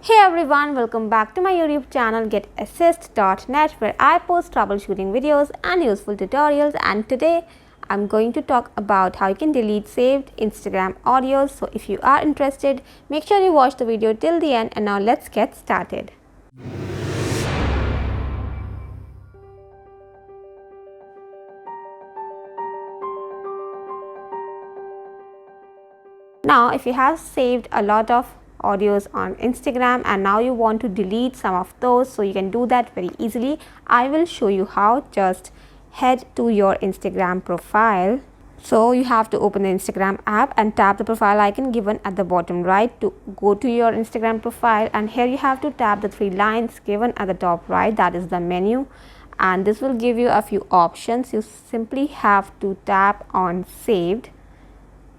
Hey everyone, welcome back to my YouTube channel GetAssist.net, where I post troubleshooting videos and useful tutorials, and today I'm going to talk about how you can delete saved Instagram audios. So if you are interested, make sure you watch the video till the end, and now let's get started. Now if you have saved a lot of audios on Instagram and now you want to delete some of those, so you can do that very easily. I will show you how. Just head to your Instagram profile. So you have to open the Instagram app and tap the profile icon given at the bottom right to go to your Instagram profile, and here you have to tap the three lines given at the top right, that is the menu, and this will give you a few options. You simply have to tap on saved,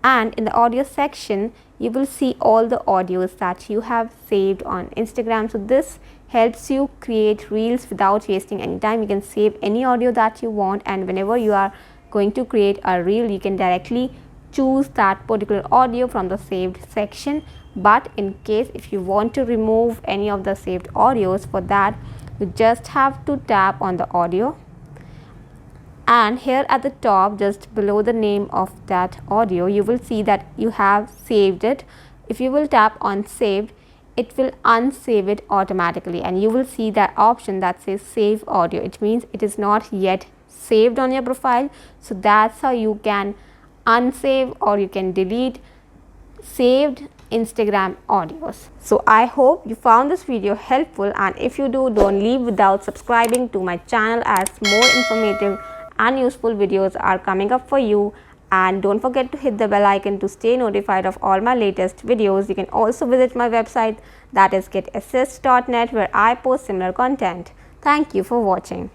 and in the audio section you will see all the audios that you have saved on Instagram. So this helps you create reels without wasting any time. You can save any audio that you want, and whenever you are going to create a reel, you can directly choose that particular audio from the saved section. But in case if you want to remove any of the saved audios, for that you just have to tap on the audio, and here at the top just below the name of that audio you will see that you have saved it. If you will tap on saved, it will unsave it automatically, and you will see that option that says save audio. It means it is not yet saved on your profile. So that's how you can unsave or you can delete saved Instagram audios. So I hope you found this video helpful, and if you do, don't leave without subscribing to my channel, as more informative and useful videos are coming up for you. And don't forget to hit the bell icon to stay notified of all my latest videos. You can also visit my website, that is GetAssist.net, where I post similar content. Thank you for watching.